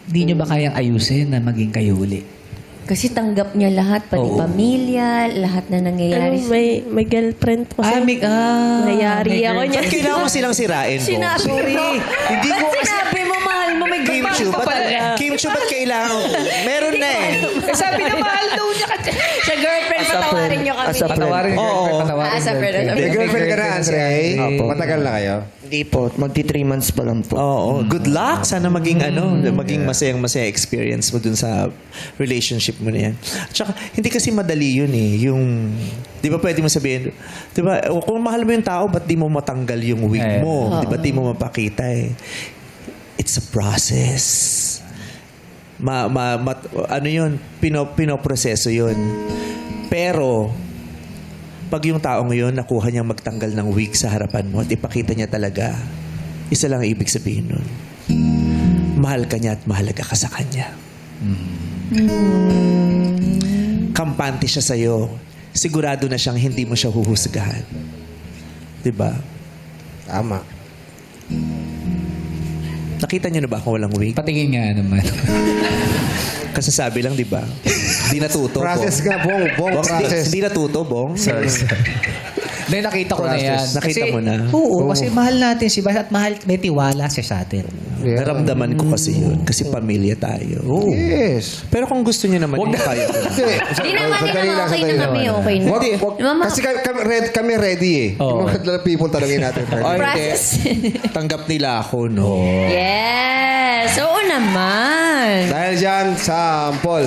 Hindi nyo ba kayang ayusin na maging kayo uli? Kasi tanggap niya lahat, pati Oo. pamilya, lahat na nangyayari. May girlfriend po siya. Nayari ako niya. Ba't kailangan mo silang sirain mo? Sinabi mo. Hindi Ba't mo kasi... sinabi mo, mahal mo, may Kim Chu, ba't kailangan mo? Meron na eh. Sabi na mahal daw niya ka. Sa girlfriend, patawarin niyo kami. Patawarin yung Oo. girlfriend, patawarin As a yung friend, girlfriend. May girlfriend ka na, Andre? Opo. Matagal na kayo? Hindi po. Magti 3 months pa lang po. Oo, good luck. Sana maging maging masayang-masaya experience mo dun sa relationship mo na yan. Tsaka, hindi kasi madali yun eh. Yung, di ba pwede mo sabihin, di ba, kung mahal mo yung tao, ba't di mo matanggal yung wig mo? Di ba di mo mapakita eh? It's a process. Ano yun? Pinoproseso yun. Pero, pag yung taong yun, nakuha niyang magtanggal ng wig sa harapan mo at ipakita niya talaga, isa lang ang ibig sabihin nun. Mahal ka niya at mahalaga ka sa kanya. Kampante siya sa'yo. Sigurado na siyang hindi mo siya huhusgahan. Diba? Tama. Nakita niyo na ba kung walang wig? Patingin nga naman. Kasasabi lang, diba? Hindi natuto, Process Bong. nga, Bong. Bong, Bong, process. hindi natuto, Bong. Hindi, nakita ko na yan. Nakita mo na? Oo, kasi mahal natin si Bas at mahal, may tiwala siya sa atin. Naramdaman ko kasi yun. Kasi pamilya tayo. Oo. Yes. Pero kung gusto niyo naman, hindi tayo. Hindi. Hindi naman, Sandali lang, okay sandali na lang. kami, okay na. Wag- Mama, Kasi kami ready eh. Oo. Yung mga people tanongin natin. Ay, hindi. process. Tanggap nila ako, no? Yes, oo naman. Dahil dyan, sample.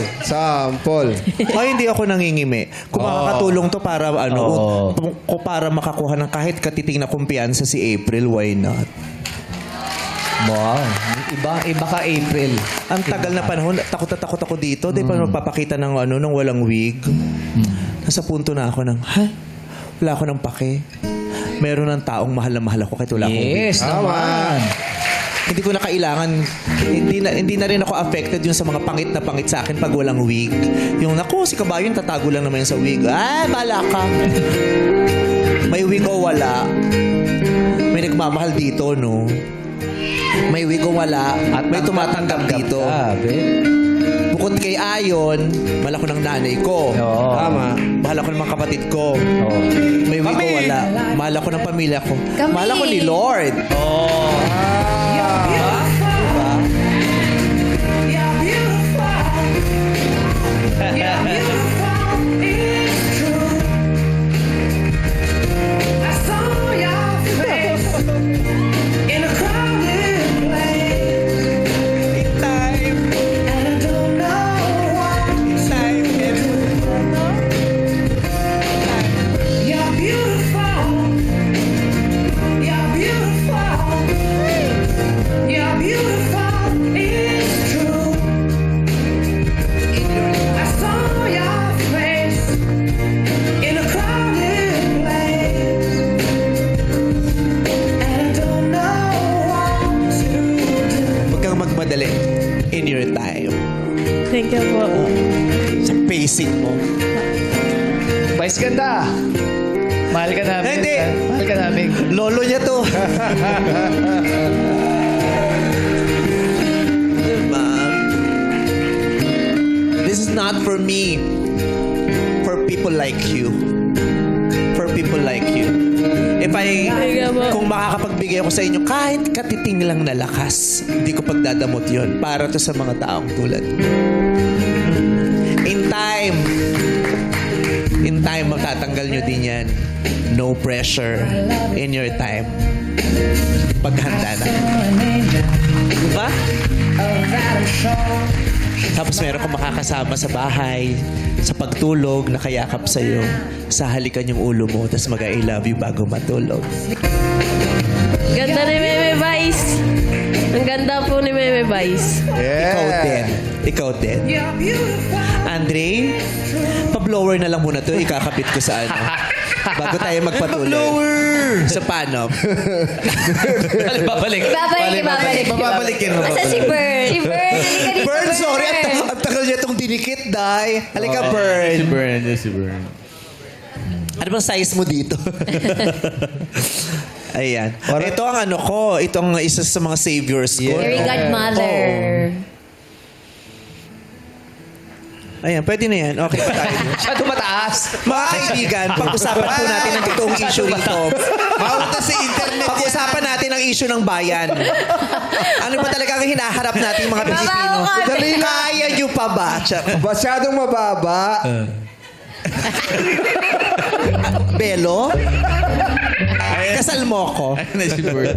Ay, hindi ako nangingimi. Kung makakatulong to para, para makakuha ng kahit katiting na kumpiyansa si April, why not? Wow. Iba ka April. Ang tagal na panahon, takot na takot ako dito. Di pa magpapakita ng, ng walang wig. Nasa punto na ako ng, wala ako ng pake. Meron ng taong mahal na mahal ako kahit wala akong wig. Yes naman. Hindi ko na kailangan, hindi na rin ako affected yung sa mga pangit na pangit sa akin pag walang wig. Yung, naku, si Kabayo, tatago lang naman yun sa wig. Ay, bahala ka. May wig o wala. May nagmamahal dito, no? May wig o wala. At may tumatanggap dito. Bukod kay Ayon, mahal ako ng nanay ko. Oo. Tama. Mahal ako ng mga kapatid ko. Oo. May wig o wala. Mahal ako ng pamilya ko. Kami. Mahal ako ni Lord. Huwag kang magmadali in your time. Thank you po. Sa pacing mo. Vice ganda. Mahal ka namin. Hindi. Mahal ka namin. Lolo niya to. Diba? This is not for me. For people like you. For people like you. If kung makakapagbigay ako sa inyo kahit katiting lang na lakas, hindi ko pagdadamot yon para to sa mga taong tulad. In time, matatanggal nyo din yan. No pressure in your time. Paghanda na. Diba? Tapos meron kang makakasama sa bahay, sa pagtulog, nakayakap sa'yo, sa halikan yung ulo mo, tapos mag-I love you bago matulog. Ganda ni Meme Vice. Ang ganda po ni Meme Vice. Yeah. Ikaw din. Andre, pa-blower na lang muna to. Ikakabit ko sa ano. Bago tayo magpatuloy. Pa-blower! Sa paano? Babalik. Babalikin mo. Basta si Bern. Si Bern. Halika dito, Bern, sorry. Ang tagal niya itong dinikit, Day. Halika, Bern. Si Bern. Ano bang size mo dito? Ayan. Ito ang ano ko. Ito ang isa sa mga saviors ko. Fairy godmother. Ayan, pwede na yan. Okay pa tayo. Masyado mataas. Mga kaibigan, pag-usapan po natin ang totoong issue rito. Maunta sa internet. Pag-usapan natin ang issue ng bayan. Ano ba talaga ang hinaharap natin mga Pilipino? Dali lang. Kaya nyo pa ba? Masyadong mababa. Belo? Kasal mo ko. Ayun na si Bert.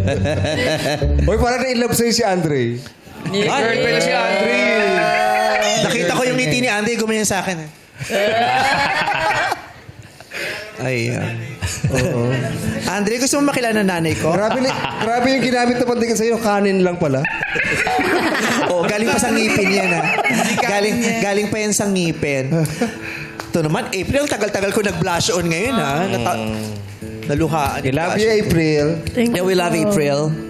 Hoy, parang na-inlove sa'yo si Andre. Girlfriend na si Andre. Nakita ko yung ngiti ni Andy, gumanyan sa akin. Ayan. Oo. Andre, gusto mo makilala ng nanay ko? Grabe yung ginamit na pandigan sa'yo. Kanin lang pala. Oo, galing pa sa ngipin yan, ha? Galing pa yan sa ngipin. Ito naman, April, tagal-tagal ko nag-blush on ngayon, ha? Naluhaan. Love you, April. Yeah, we love April.